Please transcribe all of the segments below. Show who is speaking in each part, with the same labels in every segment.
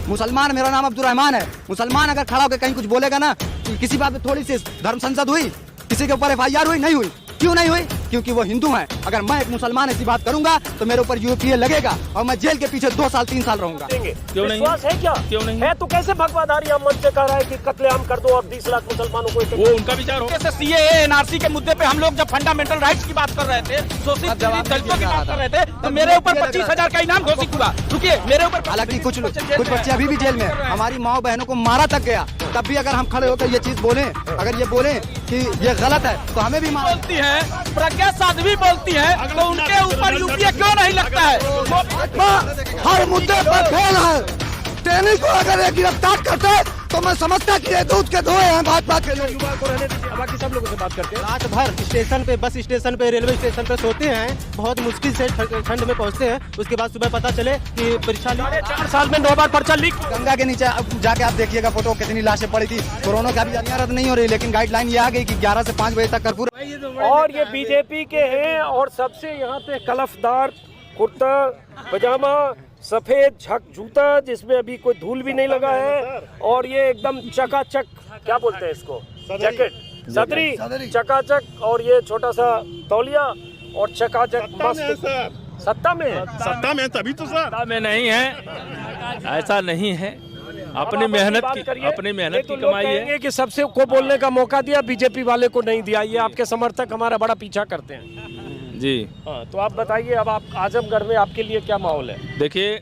Speaker 1: मुसलमान, मेरा नाम अब्दुल रहमान है। मुसलमान अगर खड़ा होकर कहीं कुछ बोलेगा ना, किसी बात पे थोड़ी सी धर्म संसद हुई, किसी के ऊपर FIR हुई? नहीं हुई। क्यों नहीं हुई? क्योंकि वो हिंदू हैं। अगर मैं एक मुसलमान ऐसी बात करूंगा तो मेरे ऊपर UPA लगेगा और मैं जेल के पीछे 2 साल 3 साल रहूंगा।
Speaker 2: क्यों नहीं?
Speaker 3: विश्वास है क्या?
Speaker 2: क्यों नहीं
Speaker 3: है? तो कैसे भगवाधारी हम मंच से कह रहा है कि कत्लेआम कर दो और 20 लाख मुसलमानों को?
Speaker 2: वो उनका विचार हो। जैसे CAA NRC के मुद्दे पे हम लोग जब फंडामेंटल राइट्स की बात कर रहे थे, शोषित दलितों की बात कर रहे थे, तो मेरे ऊपर 25,000 का इनाम घोषित हुआ। रुकिए, मेरे ऊपर
Speaker 1: हालांकि कुछ बच्चे अभी भी जेल में, हमारी माओ बहनों को मारा तक गया, तब भी अगर हम खड़े होकर ये चीज बोले, अगर ये बोले कि ये गलत है तो हमें भी मारा।
Speaker 2: बोलती है प्रज्ञा साध्वी बोलती है, तो उनके ऊपर UPA क्यों नहीं लगता है?
Speaker 1: हर मुद्दे पर फेल है। ट्रेनिंग को अगर ये गिरफ्तार करते तो मैं समझता कि ये दूध के धोए हैं भाजपा के लोग।
Speaker 3: बाकी सब लोगों से बात करते हैं।
Speaker 4: रात भर स्टेशन पे, बस स्टेशन पे, रेलवे स्टेशन पे सोते हैं, बहुत मुश्किल से ठंड में पहुंचते हैं। उसके बाद सुबह पता चले कि परीक्षा
Speaker 3: 4 साल में 9 बार पर्चा लीक।
Speaker 1: गंगा के नीचे जाके आप देखिएगा फोटो, कितनी लाशें पड़ी थी। कोरोना का भी रद्द नहीं हो रही, लेकिन गाइडलाइन ये आ गई कि 11 से 5 बजे तक कर्फ्यू।
Speaker 3: और ये BJP के हैं और सबसे यहाँ पे कलफदार कुर्ता पजामा, सफेद झक जूता जिसमें अभी कोई धूल भी नहीं लगा है, और ये एकदम चकाचक, क्या बोलते हैं इसको, जैकेट, सदरी चकाचक, और ये छोटा सा तौलिया और चकाचक मस्त। सत्ता में है?
Speaker 2: सत्ता में तभी तो सर। सत्ता में नहीं है, ऐसा नहीं है। अपनी मेहनत की कमाई है
Speaker 3: कि सबसे को बोलने का मौका दिया, BJP वाले को नहीं दिया। ये आपके समर्थक हमारा बड़ा पीछा करते हैं
Speaker 2: जी।
Speaker 3: हाँ, तो आप बताइए, अब आप आजमगढ़ में आपके लिए क्या माहौल है?
Speaker 2: देखिए,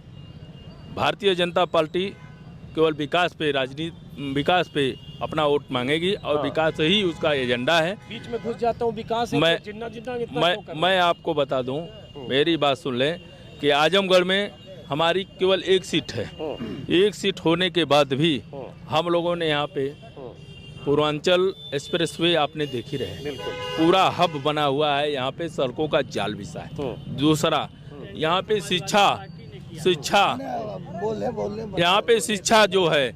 Speaker 2: भारतीय जनता पार्टी केवल विकास पे अपना वोट मांगेगी और विकास ही उसका एजेंडा है।
Speaker 3: बीच में घुस जाता हूँ, विकास है
Speaker 2: मैं आपको बता दूं, मेरी बात सुन लें कि आजमगढ़ में हमारी केवल एक सीट है। एक सीट होने के बाद भी हम लोगों ने यहाँ पे पूर्वांचल एक्सप्रेसवे आपने देख ही रहे, पूरा हब बना हुआ है। यहाँ पे सड़कों का जाल बिछा है। दूसरा, यहाँ पे शिक्षा यहाँ पे शिक्षा जो है,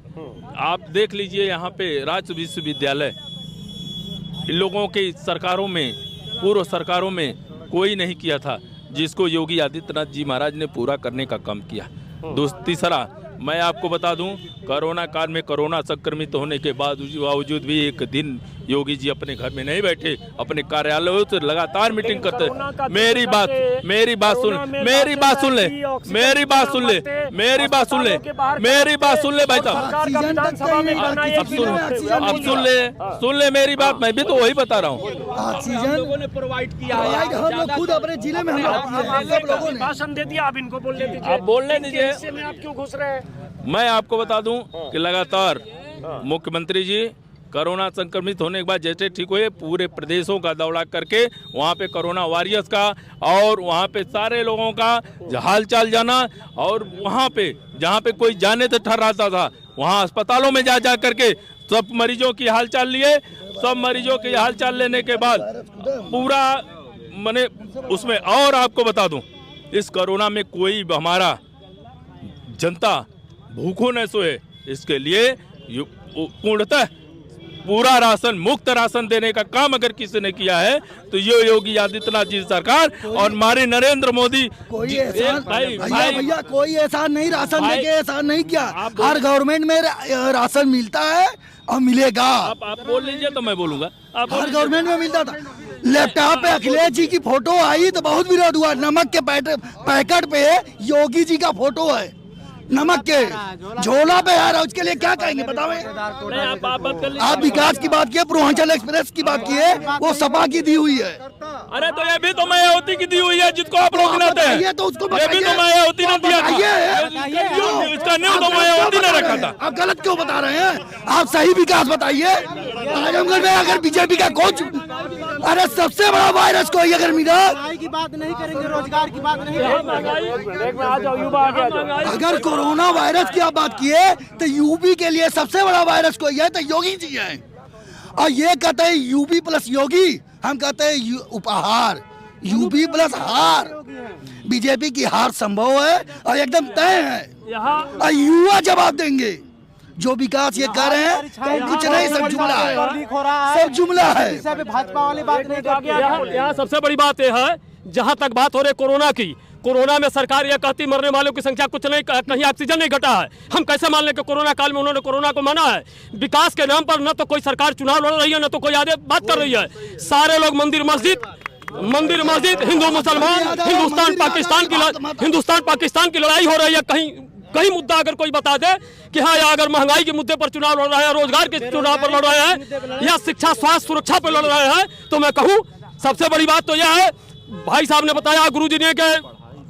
Speaker 2: आप देख लीजिए, यहाँ पे राज्य विश्वविद्यालय इन लोगों के सरकारों में, पूर्व सरकारों में कोई नहीं किया था, जिसको योगी आदित्यनाथ जी महाराज ने पूरा करने का काम किया। तीसरा, मैं आपको बता दूं, कोरोना काल में कोरोना संक्रमित होने के बावजूद भी एक दिन योगी जी अपने घर में नहीं बैठे, अपने कार्यालयों से लगातार मीटिंग करते। मेरी बात सुन ले, मेरी बात सुन ले भाई साहब, अब सुन ले मेरी बात। मैं भी तो वही बता रहा हूँ।
Speaker 3: लोगों ने प्रोवाइड किया है,
Speaker 1: हम लोग खुद अपने जिले में
Speaker 3: भाषण दे दिया, आप इनको बोलने दीजिए।
Speaker 2: आप बोलने दीजिए,
Speaker 3: आप क्यों घुस रहे हैं?
Speaker 2: मैं आपको बता दूं कि लगातार मुख्यमंत्री जी कोरोना संक्रमित होने के बाद जैसे ठीक हुए, पूरे प्रदेशों का दौरा करके वहाँ पे कोरोना वॉरियर्स का और वहाँ पे सारे लोगों का हाल चाल जाना, और वहाँ पे जहाँ पे कोई जाने से ठहराता था, वहाँ अस्पतालों में जा करके सब मरीजों की हाल चाल लिए। सब मरीजों की हाल चाल लेने के बाद पूरा मैंने उसमें, और आपको बता दूं, इस कोरोना में कोई हमारा जनता भूखों न सोए, इसके लिए पूर्णतः पूरा राशन, मुफ्त राशन देने का काम अगर किसी ने किया है तो ये योगी आदित्यनाथ जी सरकार और हमारे नरेंद्र मोदी
Speaker 1: कोई भैया कोई एहसान नहीं, राशन लेके एहसान नहीं किया। हर गवर्नमेंट में राशन मिलता है और मिलेगा।
Speaker 2: आप बोल लीजिए तो मैं बोलूंगा।
Speaker 1: हर गवर्नमेंट में मिलता था। लैपटॉप पे अखिलेश जी की फोटो आई तो बहुत विरोध हुआ। नमक के पैकेट पे योगी जी का फोटो है, नमक के झोला पे यार, उसके लिए क्या कहेंगे बताओ? आप विकास की बात किए, पूर्वांचल एक्सप्रेस की बात किए, वो सपा की दी हुई है।
Speaker 2: अरे तो ये भी तो मायावती की दी हुई है, जिसको आप लोग गिनाते हैं।
Speaker 1: ये तो उसको
Speaker 2: ये भी तो मायावती ने दिया था। इसका न्यू तो मायावती ने रखा था।
Speaker 1: आप गलत क्यों बता रहे हैं? आप सही विकास बताइए। आजमगढ़ में अगर बीजेपी का कोच, अरे सबसे बड़ा वायरस कोई अगर मिला,
Speaker 4: की बात नहीं करेंगे, रोजगार की बात नहीं
Speaker 1: अगर कोरोना वायरस की आप बात किए तो यूपी के लिए सबसे बड़ा वायरस कोई है तो योगी जी है। और ये कहते हैं यूपी प्लस योगी, हम कहते हैं उपहार, यूपी प्लस हार। बीजेपी की हार संभव है और एकदम तय है, और युवा जवाब देंगे। जो विकास ये कर रहे हैं तो कुछ नहीं, सब जुमला है, सब जुमला है।
Speaker 4: भाजपा वाली बात नहीं।
Speaker 3: यहाँ सबसे बड़ी बात यह है, जहाँ तक बात हो रही कोरोना की,
Speaker 5: कोरोना में सरकार यह कहती मरने वालों की संख्या कुछ नहीं, कहीं ऑक्सीजन नहीं घटा है। हम कैसे मान लें कि कोरोना काल में उन्होंने कोरोना को माना है? विकास के नाम पर न तो कोई सरकार चुनाव लड़ रही है, न तो कोई आगे बात कर रही है। सारे लोग मंदिर मस्जिद, हिंदू मुसलमान, हिंदुस्तान पाकिस्तान की लड़ाई हो रही है। कहीं मुद्दा अगर कोई बता दे कि हाँ, या अगर महंगाई के मुद्दे पर चुनाव लड़ रहे हैं, रोजगार के चुनाव पर लड़ रहे हैं, या शिक्षा स्वास्थ्य सुरक्षा पर लड़ रहे हैं, तो मैं कहूँ सबसे बड़ी बात तो यह है, भाई साहब ने बताया, गुरुजी ने, के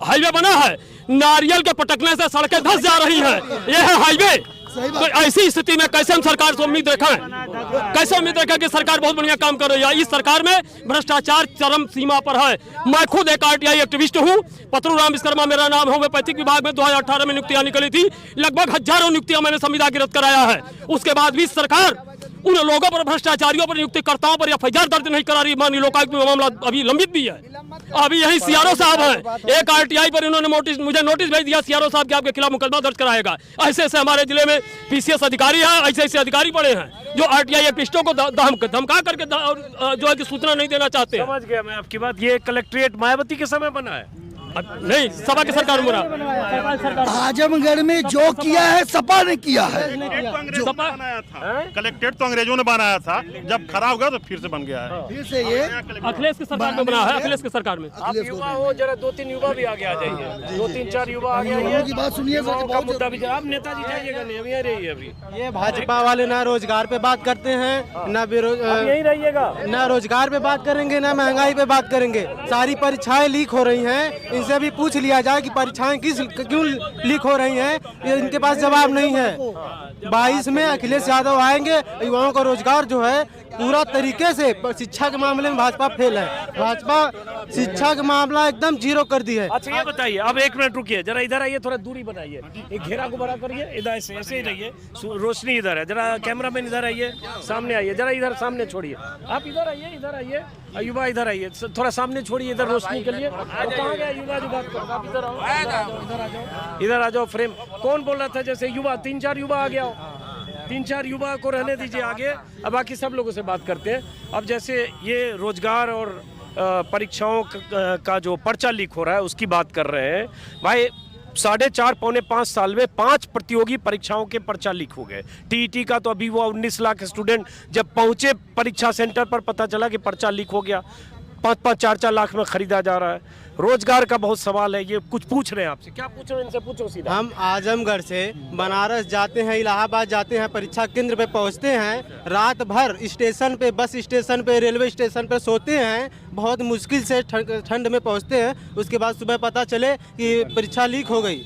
Speaker 5: हाईवे बना है, नारियल के पटकने से सड़कें धंस जा रही हैं। यह है हाईवे। तो ऐसी स्थिति में कैसे हम सरकार से उम्मीद रखें? कैसे उम्मीद रखें कि सरकार बहुत बढ़िया काम कर रही है? इस सरकार में भ्रष्टाचार चरम सीमा पर है। मैं खुद एक आरटीआई एक्टिविस्ट हूँ, पत्रुराम विश्वकर्मा मेरा नाम है। होम्योपैथिक विभाग में 2018 में नियुक्तियां निकली थी, लगभग हजारों नियुक्तियां मैंने संविदा गिरफ्त कराया है। उसके बाद भी सरकार उन लोगों पर, भ्रष्टाचारियों पर, नियुक्तिकर्ताओं पर एफआईआर दर्ज नहीं करा रही। माननीय लोकायुक्त में मामला अभी लंबित भी है। अभी यही सीआरओ साहब है, एक आरटीआई पर इन्होंने मुझे नोटिस भेज दिया, सीआरओ साहब के आपके खिलाफ मुकदमा दर्ज कराएगा। ऐसे ऐसे हमारे जिले में पीसीएस अधिकारी हैं, ऐसे ऐसे अधिकारी पड़े हैं जो आरटीआई एक्टिविस्टों को धमका करके जो है कि सूचना नहीं देना चाहते हैं।
Speaker 3: समझ गया मैं आपकी बात। ये कलेक्ट्रेट मायावती के समय बना है?
Speaker 5: नहीं, सपा की सरकार में बना।
Speaker 1: आजमगढ़ में जो किया है सपा ने किया है।
Speaker 6: कलेक्ट्रेट तो अंग्रेजों ने बनाया था, जब खराब हो गया तो फिर से बन गया है।
Speaker 1: फिर से ये
Speaker 5: अखिलेश की सरकार में बना है, अखिलेश की सरकार में।
Speaker 3: आप युवा हो, जरा 2-3 युवा भी आगे आ जाइए, 2-3-4 युवा आगे आइए।
Speaker 1: की बात सुनिए,
Speaker 3: का मुद्दा भी। आप नेताजी जाइएगा नहीं, अभी रहिए। अभी
Speaker 4: ये भाजपा वाले ना रोजगार पे बात करते हैं, ना
Speaker 3: यही रहिएगा,
Speaker 4: ना रोजगार पे बात करेंगे, ना महंगाई पे बात करेंगे। सारी परीक्षाएं लीक हो रही हैं, इनसे भी पूछ लिया जाए कि परीक्षाएं क्यों लीक हो रही हैं, ये इनके पास जवाब नहीं है। 22 में अखिलेश यादव आएंगे, युवाओं का रोजगार जो है पूरा तरीके से, शिक्षा के मामले में भाजपा फेल है। भाजपा शिक्षा का मामला एकदम जीरो कर दी है।
Speaker 3: अच्छा ये बताइए, अब 1 मिनट रुकिए, जरा इधर आइए, थोड़ा दूरी बनाइए, एक घेरा को बड़ा करिए, इधर ऐसे ही रहिए, रोशनी इधर है, जरा कैमरामैन इधर आइए, सामने आइए, जरा इधर सामने छोड़िए, आप इधर आइए, युवा इधर आइए, थोड़ा सामने छोड़िए इधर रोशनी के लिए। कहाँ गया युवा जो बात करता? आप इधर आ जाओ, फ्रेम। कौन बोल रहा था जैसे युवा? 3-4 युवा आ गया हो, 3-4 युवा को रहने दीजिए आगे, अब बाकी सब लोगों से बात करते हैं। अब जैसे ये रोजगार और परीक्षाओं का जो पर्चा लीक हो रहा है उसकी बात कर रहे हैं भाई। 4.5-5 साल में 5 प्रतियोगी परीक्षाओं के पर्चा लीक हो गए। टीईटी का तो अभी वो 19 लाख स्टूडेंट जब पहुंचे परीक्षा सेंटर पर पता चला कि पर्चा लीक हो गया। 5-5, 4-4 लाख में खरीदा जा रहा है। रोजगार का बहुत सवाल है, ये कुछ पूछ रहे हैं आपसे, क्या पूछ रहे हैं? इनसे पूछो सीधा।
Speaker 4: हम आजमगढ़ से बनारस जाते हैं, इलाहाबाद जाते हैं, परीक्षा केंद्र पे पहुंचते हैं, रात भर स्टेशन पे, बस स्टेशन पे, रेलवे स्टेशन पे सोते हैं, बहुत मुश्किल से ठंड में पहुंचते हैं। उसके बाद सुबह पता चले कि परीक्षा लीक हो गई,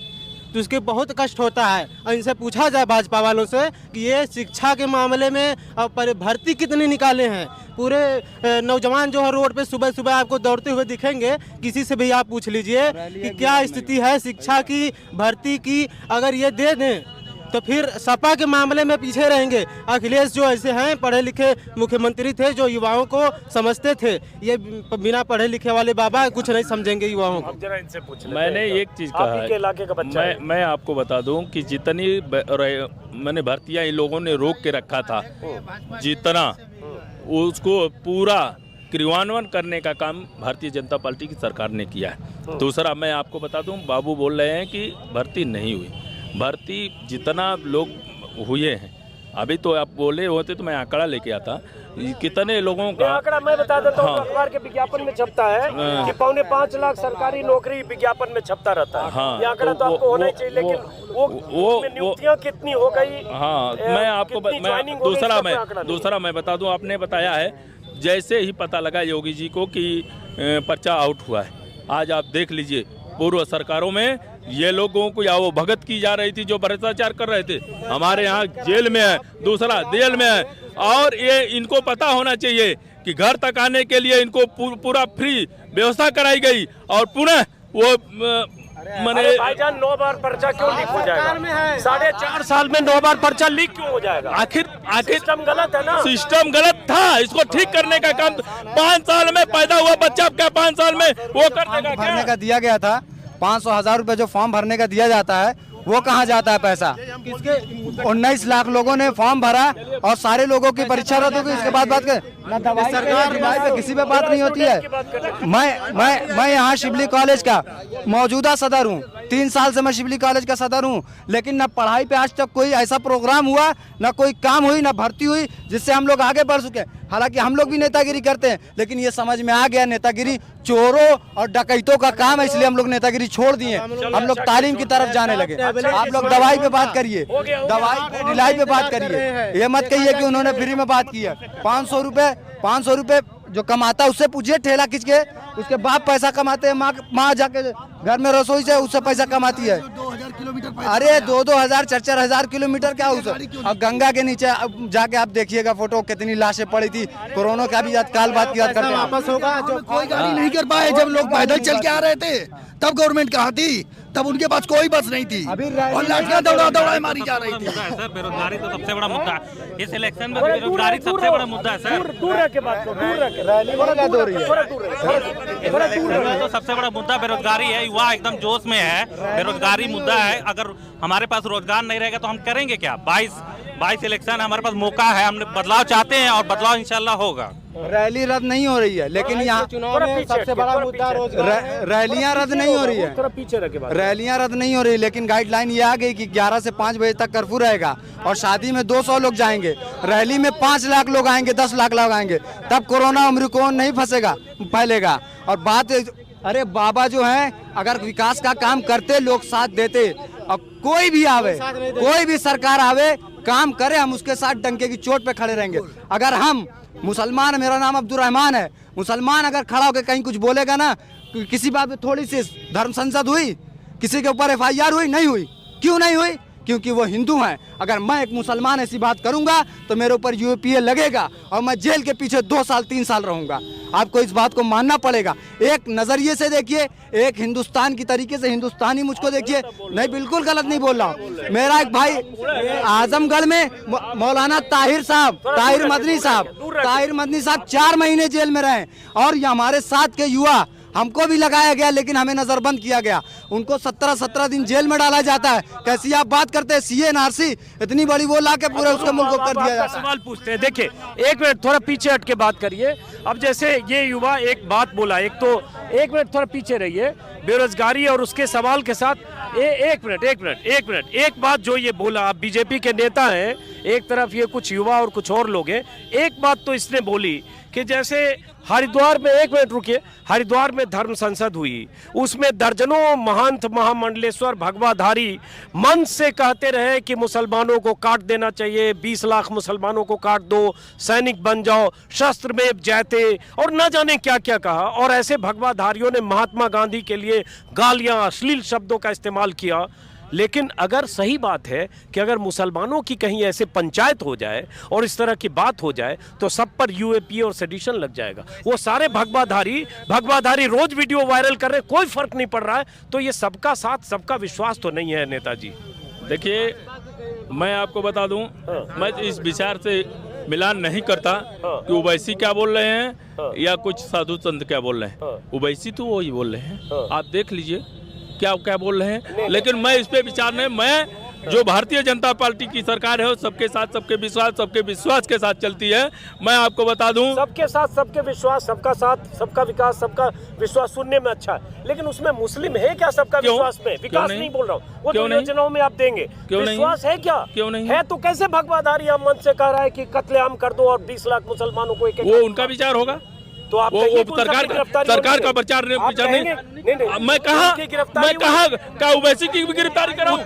Speaker 4: तो उसके बहुत कष्ट होता है। और इनसे पूछा जाए भाजपा वालों से कि ये शिक्षा के मामले में भर्ती कितनी निकाले हैं? पूरे नौजवान जो है रोड पे सुबह सुबह आपको दौड़ते हुए दिखेंगे, किसी से भी आप पूछ लीजिए कि क्या स्थिति है शिक्षा की, भर्ती की। अगर ये दे दें तो फिर सपा के मामले में पीछे रहेंगे। अखिलेश जो ऐसे हैं, पढ़े लिखे मुख्यमंत्री थे जो युवाओं को समझते थे, ये बिना पढ़े लिखे वाले बाबा कुछ नहीं समझेंगे युवाओं को।
Speaker 3: जरा इनसे पूछ लेते
Speaker 2: मैंने
Speaker 3: हैं।
Speaker 2: एक चीज कहा है,
Speaker 3: इलाके का बच्चा है।
Speaker 2: मैं आपको बता दूं कि जितनी मैंने भर्तियां इन लोगों ने रोक के रखा था, जितना उसको पूरा क्रियान्वयन करने का काम भारतीय जनता पार्टी की सरकार ने किया है। दूसरा मैं आपको बता दूं, बाबू बोल रहे हैं कि भर्ती नहीं हुई। भर्ती जितना लोग हुए हैं, अभी तो आप बोले होते तो मैं आंकड़ा लेके आता कितने लोगों का।
Speaker 3: आंकड़ा मैं बता देता हूँ, अखबार के विज्ञापन में छपता है कि 4.25 लाख सरकारी नौकरी विज्ञापन में छपता रहता है।
Speaker 2: हाँ,
Speaker 3: ये आंकड़ा तो आपको होना ही चाहिए, लेकिन वो नियुक्तियां कितनी हो गई?
Speaker 2: हाँ, मैं आपको दूसरा मैं बता दूं, आपने बताया है जैसे ही पता लगा योगी जी को कि पर्चा आउट हुआ है, आज आप देख लीजिए पूर्व सरकारों में ये लोगों को या वो भगत की जा रही थी जो भ्रष्टाचार कर रहे थे, हमारे यहाँ जेल में है, दूसरा जेल में है। और ये इनको पता होना चाहिए कि घर तक आने के लिए इनको पूरा फ्री व्यवस्था कराई गई। और पुनः वो मैंने
Speaker 3: भाईजान 9 बार पर्चा क्यों लीक हो जाएगा? 4.5 साल में 9 बार पर्चा लीक क्यों हो जाएगा?
Speaker 2: आखिर
Speaker 3: सिस्टम गलत है ना?
Speaker 2: सिस्टम गलत था, इसको ठीक करने का काम 5 साल में पैदा हुआ बच्चा क्या 5 साल में वो करने का
Speaker 7: भरने का दिया गया था। 500-1000 रुपए जो फॉर्म भरने का दिया जाता है वो कहाँ जाता है पैसा? किसके 19 लाख लोगों ने फॉर्म भरा और सारे लोगों की परीक्षा रद्द हो गई। इसके बाद बात कर ना दवाई सरकार पे किसी पे बात नहीं होती है। मैं यहाँ शिवली कॉलेज का मौजूदा सदर हूँ, 3 साल से मैं शिवली कॉलेज का सदर हूँ, लेकिन न पढ़ाई पे आज तक कोई ऐसा प्रोग्राम हुआ, न कोई काम हुई, न भर्ती हुई जिससे हम लोग आगे बढ़ सके। हालांकि हम लोग भी नेतागिरी करते हैं, लेकिन ये समझ में आ गया नेतागिरी चोरों और डकैतों का काम है, इसलिए हम लोग नेतागिरी छोड़ दिए। हम लोग तालीम की तरफ जाने लगे। आप लोग दवाई पे बात करिए, दवाई पे ढिलाई पे बात करिए। ये मत कहिए कि उन्होंने फ्री में बात की है। 500 रुपए जो कमाता है उससे पूछिए, ठेला खींच के उसके बाप पैसा कमाते हैं, माँ जाके घर में रसोई से उससे पैसा कमाती है।
Speaker 1: 2000 किलोमीटर
Speaker 7: अरे 2-2 4-4 हजार किलोमीटर क्या उसे। अब गंगा के नीचे अब जाके आप देखिएगा फोटो, कितनी लाशें पड़ी थी। कोरोना का भी काल बात की याद करते हैं।
Speaker 4: वापस होगा जो
Speaker 1: कोई गाड़ी नहीं कर पाए। जब लोग पैदल चल के आ रहे थे तब गवर्नमेंट कहाँ थी? तब उनके पास कोई बस नहीं थी और लाठियां दौड़ा मारी जा रही थी।
Speaker 8: सर बेरोजगारी तो सबसे बड़ा मुद्दा है इस इलेक्शन में। बेरोजगारी सबसे बड़ा मुद्दा है सर।
Speaker 3: दूर रह के बात करो, दूर रह के।
Speaker 8: तो सबसे बड़ा मुद्दा बेरोजगारी है। युवा एकदम जोश में है, बेरोजगारी मुद्दा है। अगर हमारे पास रोजगार नहीं रहेगा तो हम करेंगे क्या? 22 इलेक्शन हमारे पास मौका है, हम बदलाव चाहते हैं और बदलाव इंशाल्लाह होगा।
Speaker 7: रैली रद्द नहीं हो रही है, लेकिन यहाँ
Speaker 4: चुनाव में सबसे बड़ा मुद्दा रोजगार।
Speaker 7: रैलियां रद्द नहीं हो रही है,
Speaker 3: थोड़ा पीछे रह के बात।
Speaker 7: रैलियां रद्द नहीं हो रही, लेकिन गाइडलाइन ये आ गई कि 11 से 5 बजे तक कर्फ्यू रहेगा और शादी में 200 लोग जाएंगे, रैली में 5 लाख लोग आएंगे, 10 लाख लोग आएंगे, तब कोरोना ओमिक्रॉन नहीं फैलेगा। और बात अरे बाबा जो है, अगर विकास का काम करते, लोग साथ देते, अब कोई भी आवे, कोई भी सरकार आवे, काम करे, हम उसके साथ डंके की चोट पे खड़े रहेंगे। अगर हम मुसलमान, मेरा नाम अब्दुल रहमान है, मुसलमान अगर खड़ा होकर कहीं कुछ बोलेगा ना, किसी बात पे थोड़ी सी धर्म संसद हुई, किसी के ऊपर FIR हुई? नहीं हुई। क्यों नहीं हुई? क्योंकि वो हिंदू हैं। अगर मैं एक मुसलमान ऐसी बात करूंगा तो मेरे ऊपर UAPA लगेगा और मैं जेल के पीछे 2 साल 3 साल रहूंगा। आपको इस बात को मानना पड़ेगा। एक नजरिए से देखिए, एक हिंदुस्तान की तरीके से हिंदुस्तानी मुझको देखिए। नहीं, बिल्कुल गलत नहीं बोल रहा हूँ। मेरा एक भाई आजमगढ़ में मौलाना ताहिर मदनी साहब 4 महीने जेल में रहे और ये हमारे साथ के युवा, हमको भी लगाया गया लेकिन हमें नजरबंद किया गया। उनको 17 दिन जेल में डाला जाता है। कैसी आप बात करते हैं? CA NRC इतनी बड़ी वो ला के पूरे उसके मुल्क को कर दिया जाता है।
Speaker 3: सवाल पूछते हैं, देखिए एक मिनट थोड़ा पीछे हट के बात करिए। अब जैसे ये युवा एक बात बोला, एक मिनट थोड़ा पीछे रहिए। बेरोजगारी और उसके सवाल के साथ एक मिनट एक बात जो ये बोला, आप बीजेपी के नेता हैं, एक तरफ ये कुछ युवा और कुछ और लोग हैं। एक बात तो इसने बोली कि जैसे हरिद्वार में, एक मिनट रुकिए, हरिद्वार में धर्म संसद हुई, उसमें दर्जनों महंत महामंडलेश्वर भगवाधारी मन से कहते रहे कि मुसलमानों को काट देना चाहिए, 20 लाख मुसलमानों को काट दो, सैनिक बन जाओ, शस्त्र में जैते और न जाने क्या क्या कहा। और ऐसे भगवाधारियों ने महात्मा गांधी के लिए गालियां, अश्लील शब्दों का इस्तेमाल किया। लेकिन अगर सही बात है कि अगर मुसलमानों की कहीं ऐसे पंचायत हो जाए और इस तरह की बात हो जाए तो सब पर UAPA और सेडिशन लग जाएगा। वो सारे भगवाधारी रोज वीडियो वायरल कर रहे, कोई फर्क नहीं पड़ रहा है। तो ये सबका साथ सबका विश्वास तो नहीं है नेताजी।
Speaker 2: देखिए, मैं आपको बता दूं, मैं इस विचार से मिलान नहीं करता कि ओवैसी क्या बोल रहे हैं या कुछ साधु संत क्या बोल रहे हैं। ओवैसी तो वही बोल रहे हैं, आप देख लीजिए क्या बोल रहे हैं। लेकिन मैं इस पे विचार नहीं, मैं जो भारतीय जनता पार्टी की सरकार है वो सबके साथ सबके विश्वास के साथ चलती है। मैं आपको बता दूं,
Speaker 3: सबके साथ सबके विश्वास, सबका साथ सबका विकास, सबका विश्वास सुनने में अच्छा है, लेकिन उसमें मुस्लिम है क्या सबका विश्वास में? विकास नहीं बोल रहा हूँ, वो तो योजनाओं में आप देंगे, विश्वास है क्या?
Speaker 2: क्यों नहीं
Speaker 3: है? तो कैसे भगवाधारी आप मन से कह रहा है कि कत्लेआम कर दो और 20 लाख मुसलमानों को
Speaker 2: वो उनका विचार होगा।
Speaker 3: तो आप
Speaker 2: वो सरकार का प्रचार नहीं। मैं कहा क्या ओवैसी की गिरफ्तारी कराऊं?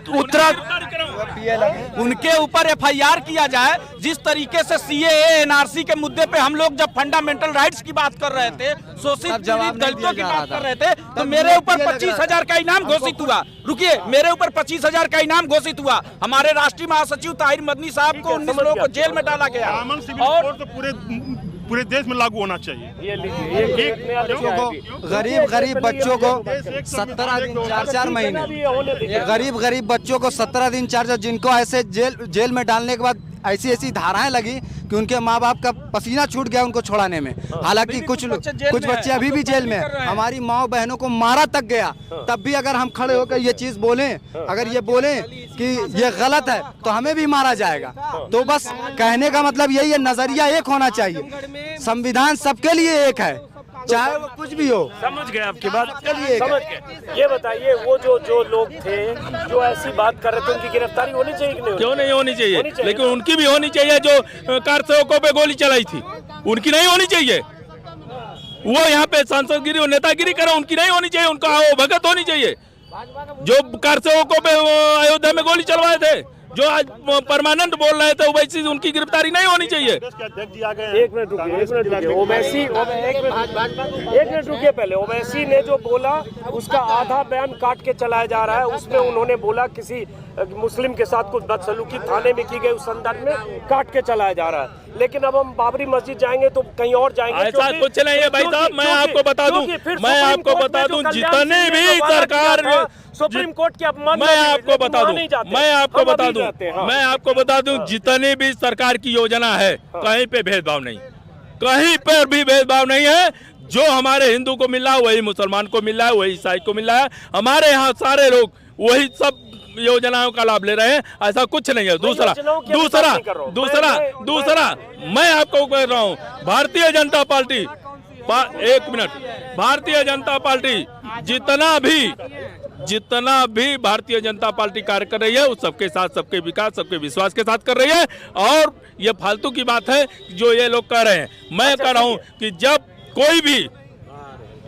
Speaker 9: उनके ऊपर FIR किया जाए। जिस तरीके से CAA NRC के मुद्दे पे हम लोग जब फंडामेंटल राइट्स की बात कर रहे थे, शोषित दलितों की बात कर रहे थे, तो मेरे ऊपर 25,000 का इनाम घोषित हुआ। रुकिए, मेरे ऊपर 25,000 का इनाम घोषित हुआ। हमारे राष्ट्रीय महासचिव ताहिर मदनी साहब को 19 लोगों को जेल में डाला गया।
Speaker 6: और पूरे देश में लागू होना चाहिए।
Speaker 7: गरीब बच्चों को 17 दिन 4 महीने, गरीब बच्चों को 17 दिन 4, जिनको ऐसे जेल में डालने के बाद ऐसी धाराएं लगी कि उनके माँ बाप का पसीना छूट गया उनको छुड़ाने में। हालांकि कुछ बच्चे अभी भी जेल में हैं। हमारी माँ बहनों को मारा तक गया, तब भी अगर हम खड़े होकर ये चीज़ बोलें, अगर ये बोलें कि ये गलत है तो हमें भी मारा जाएगा। तो बस कहने का मतलब यही है, नजरिया एक होना चाहिए। संविधान सबके लिए एक है, चाहे वो कुछ भी हो।
Speaker 3: समझ गए आपकी बात, समझ गए। ये बताइए, वो जो लोग थे जो ऐसी बात कर रहे थे, उनकी गिरफ्तारी होनी चाहिए कि नहीं?
Speaker 2: क्यों नहीं होनी चाहिए? लेकिन उनकी भी होनी चाहिए जो कार सेवकों पे गोली चलाई थी, उनकी नहीं होनी चाहिए। वो यहाँ पे सांसदगिरी और नेतागिरी करो, उनकी नहीं होनी चाहिए। उनका भगत होनी चाहिए। जो कार सेवकों पे अयोध्या में गोली चलवाए थे, जो आज परमानेंट बोल रहे थे ओवैसी, उनकी गिरफ्तारी नहीं होनी चाहिए।
Speaker 3: एक मिनट रुकिए, ओवैसी एक मिनट रुकिए। पहले ओवैसी ने जो बोला उसका आधा बयान काट के चलाया जा रहा है। उसमें उन्होंने बोला किसी मुस्लिम के साथ कुछ बदसलूकी थाने में की गई, उस संदर्भ में काट के चलाया जा रहा है। लेकिन अब हम बाबरी मस्जिद जाएंगे तो कहीं और जाएंगे।
Speaker 2: ऐसा कुछ नहीं है भाई साहब, मैं आपको बता दूं, जितने भी सरकार
Speaker 3: सुप्रीम कोर्ट की अपमान,
Speaker 2: मैं आपको बता दूं जितनी भी सरकार की योजना है, कहीं पे भेदभाव नहीं, कहीं पर भी भेदभाव नहीं है। जो हमारे हिंदू को मिल रहा है वही मुसलमान को मिल रहा है, वही ईसाई को मिल रहा है। हमारे यहाँ सारे लोग वही सब योजनाओं का लाभ ले रहे हैं, ऐसा कुछ नहीं है। दूसरा मैं आपको कह रहा हूँ, भारतीय जनता पार्टी, एक मिनट, भारतीय जनता पार्टी जितना भी भारतीय जनता पार्टी कार्य कर रही है, उस सबके साथ, सबके विकास, सबके विश्वास के साथ कर रही है। और ये फालतू की बात है जो ये लोग कर रहे हैं। मैं कह रहा हूँ कि जब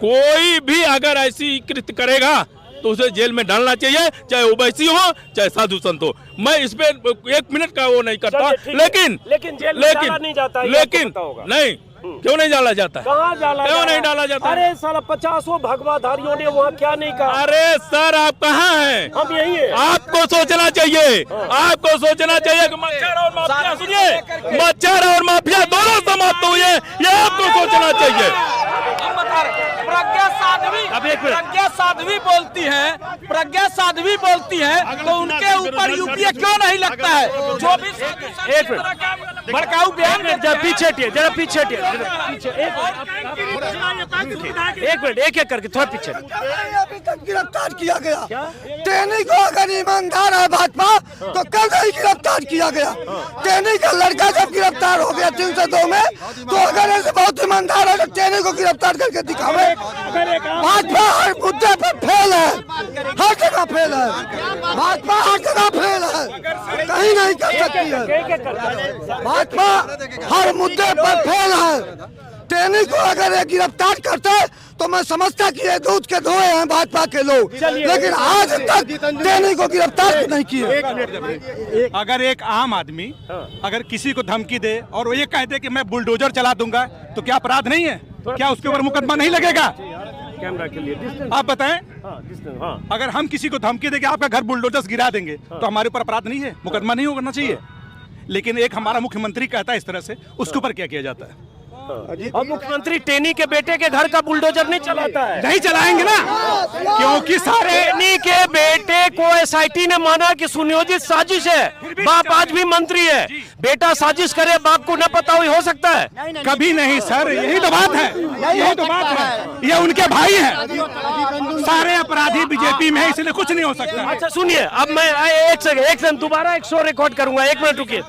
Speaker 2: कोई भी अगर ऐसी कृत्य करेगा तो उसे जेल में डालना चाहिए, चाहे ओवैसी हो चाहे साधु संत हो। मैं इस पे 1 मिनट का वो नहीं करता, लेकिन नहीं, क्यों नहीं डाला जाता?
Speaker 3: कहाँ डाला?
Speaker 2: क्यों नहीं डाला जाता?
Speaker 3: अरे साला 50 भगवाधारियों ने वहाँ क्या नहीं कहा?
Speaker 2: अरे सर, आप कहाँ हैं?
Speaker 3: हम यही हैं।
Speaker 2: आपको सोचना चाहिए, आपको सोचना चाहिए कि मच्छर और माफिया, सुनिए, मच्छर और माफिया दोनों समाप्त हुए, ये आपको सोचना चाहिए।
Speaker 9: प्रज्ञा साध्वी बोलती है तो उनके ऊपर यूपीए क्यों नहीं लगता है? जो भी भड़काऊ बयान,
Speaker 3: पीछे एक मिनट, एक करके थोड़ा पीछे।
Speaker 1: अभी तक गिरफ्तार किया गया। टेनी को अगर ईमानदार है भाजपा तो कल नहीं गिरफ्तार किया गया। टेनी का लड़का जब गिरफ्तार हो गया 302 में, तो अगर ऐसे बहुत ईमानदार है तो टेनी को गिरफ्तार करके दिखावे। भाजपा हर मुद्दे पर फेल है, हर जगह फेल है, भाजपा हर जगह फेल है, कहीं नहीं कर सकती है। भाजपा हर मुद्दे पर फेल है। टेनी को अगर ये गिरफ्तार करते तो मैं समझता कि ये दूध के धोए हैं भाजपा के लोग, लेकिन आज तक टेनी को गिरफ्तार नहीं किए।
Speaker 6: अगर एक आम आदमी अगर किसी को धमकी दे और वो ये कह दे कि मैं बुलडोजर चला दूंगा, तो क्या अपराध नहीं है? क्या उसके ऊपर मुकदमा नहीं लगेगा?
Speaker 3: कैमरा के लिए
Speaker 6: आप बताएं। अगर हम किसी को धमकी दे कि आपका घर बुलडोजर गिरा देंगे, तो हमारे ऊपर अपराध नहीं है, मुकदमा नहीं होना चाहिए। लेकिन एक हमारा मुख्यमंत्री कहता है इस तरह से, उसके ऊपर क्या किया जाता है?
Speaker 3: और मुख्यमंत्री टेनी के बेटे के घर का बुलडोजर नहीं चलाता है।
Speaker 6: नहीं चलाएंगे ना, क्योंकि सारे
Speaker 3: टेनी के बेटे को एसआईटी ने माना कि सुनियोजित साजिश है। बाप आज भी मंत्री है, बेटा साजिश करे, बाप को न पता हो सकता है?
Speaker 6: कभी नहीं सर, यही तो बात है, यही तो बात है। ये उनके भाई हैं, सारे अपराधी बीजेपी में है, इसलिए कुछ नहीं हो सकता।
Speaker 3: अच्छा सुनिए, अब मैं एक सेकंड दोबारा एक शो रिकॉर्ड करूंगा। एक मिनट रुकिए,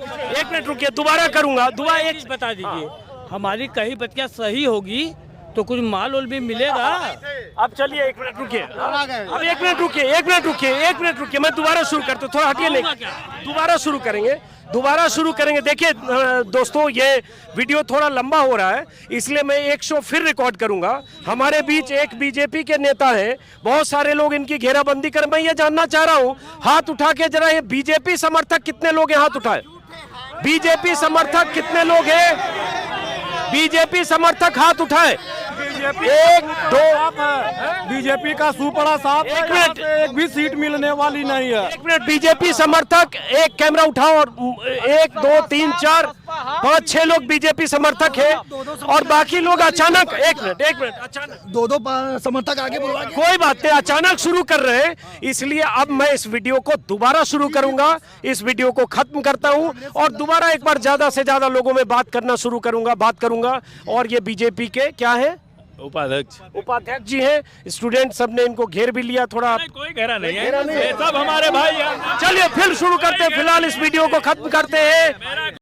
Speaker 3: दोबारा करूंगा। दोबारा एक बता दीजिए,
Speaker 10: हमारी कहीं बतिया सही होगी तो कुछ माल उल भी मिलेगा।
Speaker 3: अब चलिए एक मिनट रुकिए, अब एक मिनट रुकिए, मैं दोबारा शुरू करता हूँ। थोड़ा हटिए, नहीं दोबारा शुरू करेंगे। देखिए दोस्तों, ये वीडियो थोड़ा लंबा हो रहा है, इसलिए मैं एक शो फिर रिकॉर्ड करूंगा। हमारे बीच एक बीजेपी के नेता हैं, बहुत सारे लोग इनकी घेराबंदी कर। मैं ये जानना चाह रहा हूँ, हाथ उठा के जरा, ये बीजेपी समर्थक कितने लोग हैं? हाथ उठाए। बीजेपी समर्थक कितने लोग हैं? बीजेपी समर्थक हाथ उठाए। 1 2
Speaker 4: बीजेपी का सुपड़ा साहब,
Speaker 3: एक मिनट,
Speaker 4: एक भी सीट मिलने वाली नहीं है।
Speaker 3: 1 मिनट, बीजेपी समर्थक एक कैमरा उठाओ और 1 2 3 4 5-6 लोग बीजेपी समर्थक है और बाकी लोग अचानक, एक मिनट अचानक
Speaker 1: दो समर्थक आगे बुलवा के
Speaker 3: कोई बात नहीं, अचानक शुरू कर रहे हैं, इसलिए अब मैं इस वीडियो को दोबारा शुरू करूंगा, इस वीडियो को खत्म करता हूं और दोबारा एक बार ज्यादा से ज्यादा लोगों में बात करना शुरू करूंगा, बात करूंगा। और ये बीजेपी के क्या है, उपाध्यक्ष जी हैं, स्टूडेंट सब ने इनको घेर भी लिया थोड़ा।
Speaker 2: कोई घेरा नहीं है, सब हमारे भाई हैं।
Speaker 3: चलिए फिर शुरू करते हैं, फिलहाल इस वीडियो को खत्म करते हैं।